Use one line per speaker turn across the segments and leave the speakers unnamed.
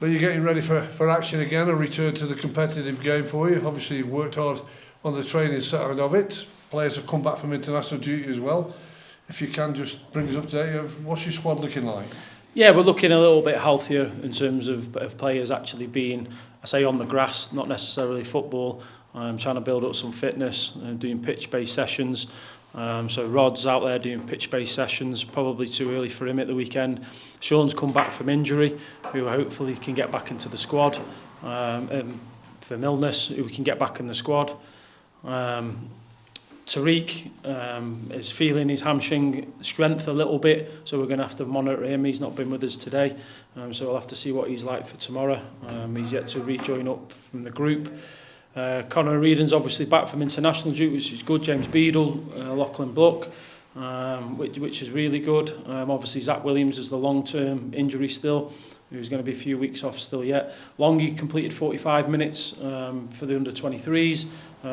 But you're getting ready for action again, a return to the competitive game for you. Obviously, you've worked hard on the training side of it. Players have come back from international duty as well. If you can just bring us up to date of what's your squad looking like?
Yeah, we're looking a little bit healthier in terms of players actually being, I say, on the grass, not necessarily football. I'm trying to build up some fitness, doing pitch-based sessions. So Rod's out there doing pitch-based sessions, probably too early for him at the weekend. Sean's come back from injury, who hopefully can get back into the squad. From illness, who we can get back in the squad. Tariq is feeling his hamstring strength a little bit, so we're going to have to monitor him. He's not been with us today, so we'll have to see what he's like for tomorrow. He's yet to rejoin up from the group. Conor Reedon's obviously back from international duty, which is good. James Beadle, Lachlan Bluck, which is really good. Obviously Zach Williams is the long-term injury still. Who's going to be a few weeks off still yet. Longy completed 45 minutes for the under-23s,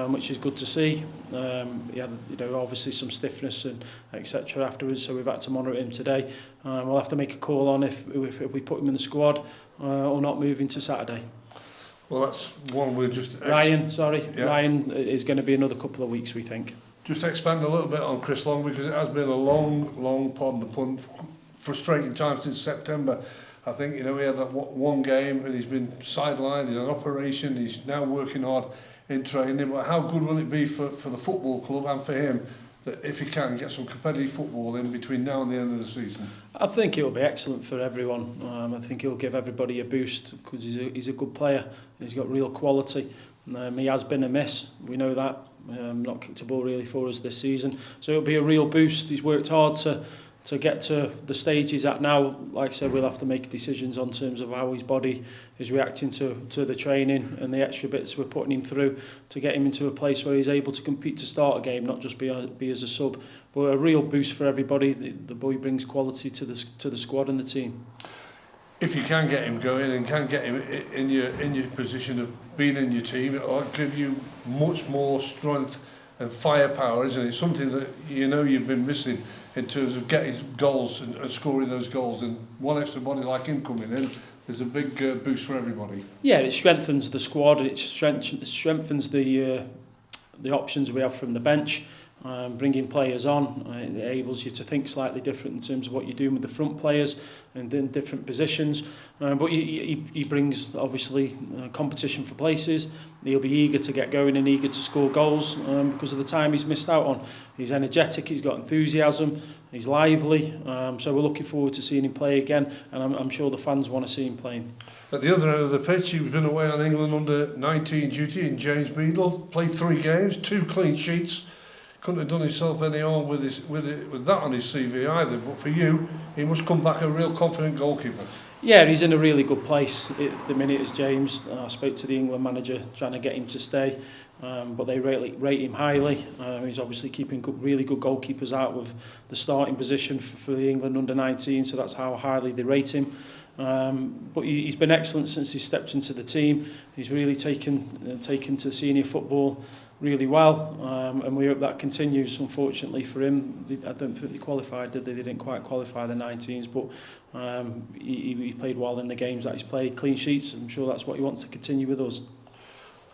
which is good to see. He had, obviously some stiffness and etc. afterwards, so we've had to monitor him today. We'll have to make a call on if we put him in the squad or not moving to Saturday.
Well, that's one we'll just...
Ryan is going to be another couple of weeks, we think.
Just expand a little bit on Chris Long, because it has been a long, pardon the pun, frustrating time since September. I think, he had that one game and he's been sidelined, he's an operation, he's now working hard in training. But how good will it be for the football club and for him that if he can get some competitive football in between now and the end of the season?
I think it will be excellent for everyone. I think he'll give everybody a boost because he's a good player. He's got real quality. He has been a miss, we know that. Not kicked a ball really for us this season. So it'll be a real boost. He's worked hard to get to the stage he's at now. Like I said, we'll have to make decisions on terms of how his body is reacting to the training and the extra bits we're putting him through to get him into a place where he's able to compete to start a game, not just be as a sub. But a real boost for everybody. The boy brings quality to the squad and the team.
If you can get him going and can get him in your position of being in your team, it'll give you much more strength and firepower, isn't it? Something that you've been missing in terms of getting goals and scoring those goals, and one extra body like him coming in is a big boost for everybody. Yeah,
it strengthens the squad. It strengthens the options we have from the bench. Bringing players on, it enables you to think slightly different in terms of what you're doing with the front players and in different positions. But he brings obviously competition for places. He'll be eager to get going and eager to score goals because of the time he's missed out on. He's energetic, he's got enthusiasm, he's lively. So we're looking forward to seeing him play again, and I'm sure the fans want to see him playing.
At the other end of the pitch, he's been away on England under-19 duty in James Beadle. Played 3 games, 2 clean sheets. Couldn't have done himself any harm with that on his CV either. But for you, he must come back a real confident goalkeeper.
Yeah, he's in a really good place at the minute as James. I spoke to the England manager trying to get him to stay, but they rate him highly. He's obviously keeping really good goalkeepers out of the starting position for the England under-19, so that's how highly they rate him. But he's been excellent since he stepped into the team. He's really taken to senior football really well, and we hope that continues. Unfortunately for him, I don't think they qualified, did they? They didn't quite qualify the 19s, but he played well in the games that he's played, clean sheets. I'm sure that's what he wants to continue with us.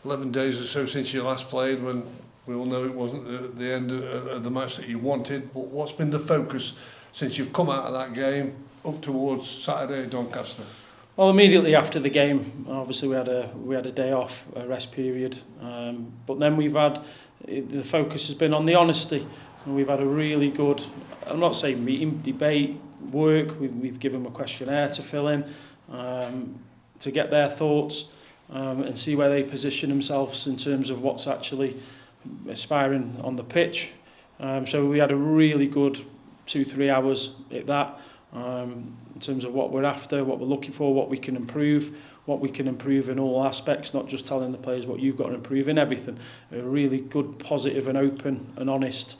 11 days or so since you last played, when we all know it wasn't the end of the match that you wanted, but what's been the focus since you've come out of that game up towards Saturday at Doncaster?
Well, immediately after the game, obviously we had a day off, a rest period, but then the focus has been on the honesty, and we've had a really good, I'm not saying meeting, debate, work. We've given them a questionnaire to fill in, to get their thoughts and see where they position themselves in terms of what's actually aspiring on the pitch. So we had a really good 2-3 hours at that. In terms of what we're after, what we're looking for, what we can improve in all aspects, not just telling the players what you've got to improve in everything. A really good, positive and open and honest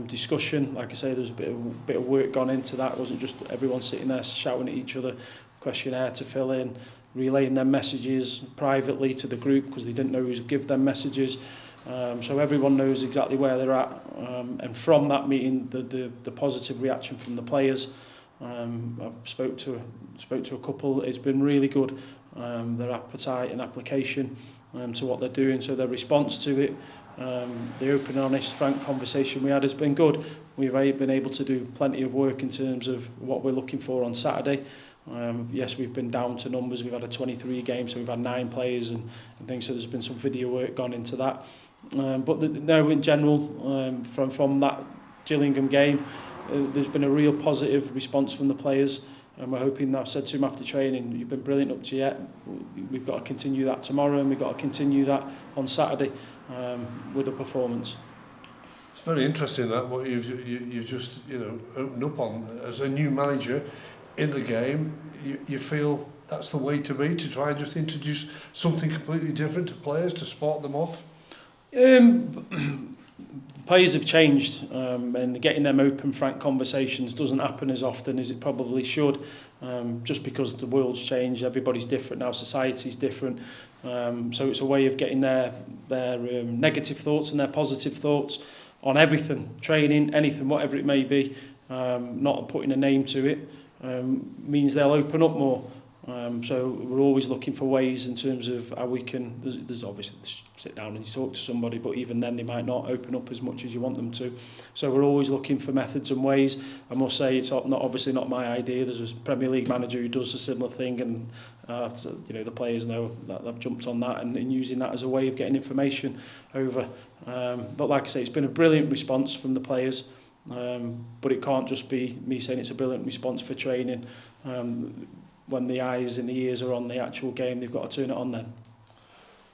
discussion. Like I say, there's a bit of work gone into that. It wasn't just everyone sitting there shouting at each other, questionnaire to fill in, relaying their messages privately to the group because they didn't know who to give them messages. So everyone knows exactly where they're at. And from that meeting, the positive reaction from the players, I've spoke to a couple. It's been really good. their appetite and application to what they're doing, so their response to it, the open, honest, frank conversation we had has been good. We've been able to do plenty of work in terms of what we're looking for on Saturday. Yes, we've been down to numbers. We've had a 23 game, so we've had 9 players and things, so there's been some video work gone into that. But no, in general, from that Gillingham game, there's been a real positive response from the players, and we're hoping that. I've said to him after training, you've been brilliant up to yet. We've got to continue that tomorrow, and we've got to continue that on Saturday with a performance.
It's very interesting that what you've just opened up on as a new manager in the game. You feel that's the way to be, to try and just introduce something completely different to players to spark them off.
Players have changed, and getting them open, frank conversations doesn't happen as often as it probably should, just because the world's changed, everybody's different now, society's different, so it's a way of getting their negative thoughts and their positive thoughts on everything, training, anything, whatever it may be, not putting a name to it, means they'll open up more. So we're always looking for ways in terms of how we can, there's obviously sit down and you talk to somebody, but even then they might not open up as much as you want them to. So we're always looking for methods and ways. I must say it's obviously not my idea. There's a Premier League manager who does a similar thing, and the players know that I've jumped on that and using that as a way of getting information over. But like I say, it's been a brilliant response from the players, but it can't just be me saying it's a brilliant response for training. When the eyes and the ears are on the actual game, they've got to turn it on then.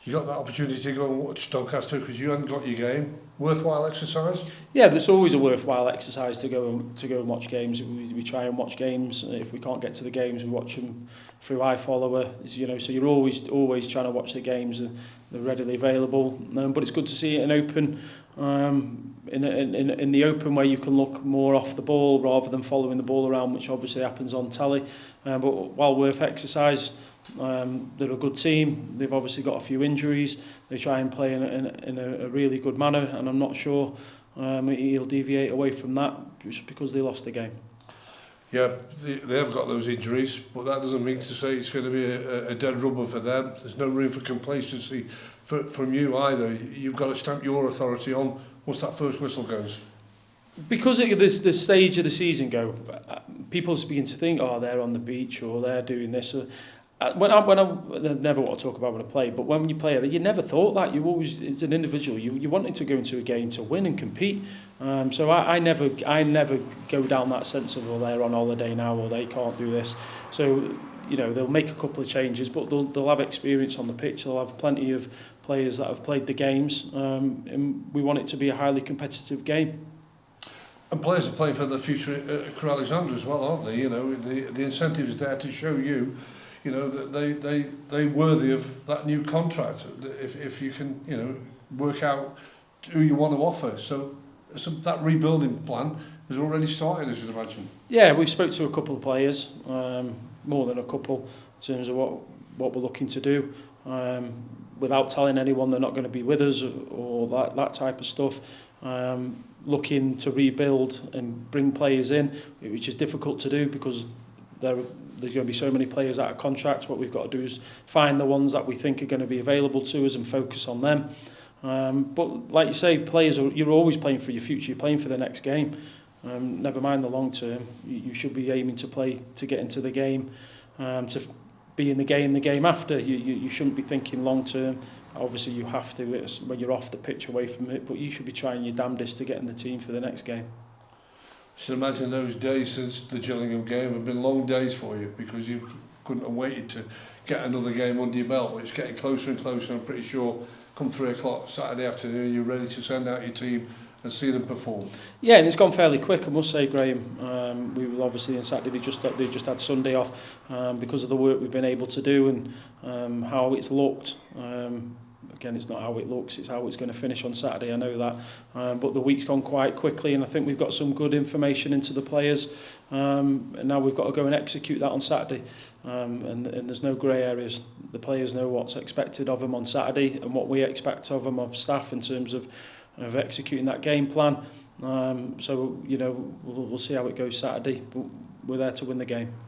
You
got that opportunity to go and watch Doncaster because you hadn't got your game. Worthwhile exercise?
Yeah, there's always a worthwhile exercise to go and watch games. We try and watch games. If we can't get to the games, we watch them through iFollower. So you're always trying to watch the games, and they're readily available. But it's good to see it in open, in the open, where you can look more off the ball rather than following the ball around, which obviously happens on telly. But well worth exercise. They're a good team. They've obviously got a few injuries. They try and play in a really good manner, and I'm not sure he'll deviate away from that just because they lost the game.
Yeah, they have got those injuries, but that doesn't mean to say it's going to be a dead rubber for them. There's no room for complacency from you either. You've got to stamp your authority on once that first whistle goes. Because
the stage of the season people begin to think, oh, they're on the beach or they're doing this. When I never want to talk about when I play, but when you play, you never thought that. You always, as an individual, you wanted to go into a game to win and compete. So I never go down that sense of, oh, they're on holiday now or they can't do this. So they'll make a couple of changes, but they'll have experience on the pitch. They'll have plenty of players that have played the games, and we want it to be a highly competitive game.
And players are playing for the future at Crewe Alexandra as well, aren't they? The incentive is there to show you. That they're worthy of that new contract if you can work out who you want to offer. So that rebuilding plan is already starting, as you'd imagine. Yeah,
we've spoke to a couple of players, more than a couple, in terms of what we're looking to do, without telling anyone they're not going to be with us or that type of stuff. Looking to rebuild and bring players in, which is difficult to do because there's going to be so many players out of contract. What we've got to do is find the ones that we think are going to be available to us and focus on them. But like you say, you're always playing for your future. You're playing for the next game. Never mind the long term. You should be aiming to play to get into the game, to be in the game after. You shouldn't be thinking long term. Obviously, you have to when you're off the pitch, away from it. But you should be trying your damnedest to get in the team for the next game.
I should imagine those days since the Gillingham game have been long days for you because you couldn't have waited to get another game under your belt. But it's getting closer and closer. I'm pretty sure come 3 o'clock Saturday afternoon, you're ready to send out your team and see them perform. Yeah,
and it's gone fairly quick, I must say, Graham. We were obviously on Saturday, they just had Sunday off because of the work we've been able to do and how it's looked. Again, it's not how it looks, it's how it's going to finish on Saturday, I know that. But the week's gone quite quickly, and I think we've got some good information into the players. And now we've got to go and execute that on Saturday. And there's no grey areas. The players know what's expected of them on Saturday and what we expect of them, of staff, in terms of executing that game plan. So, we'll see how it goes Saturday, but we're there to win the game.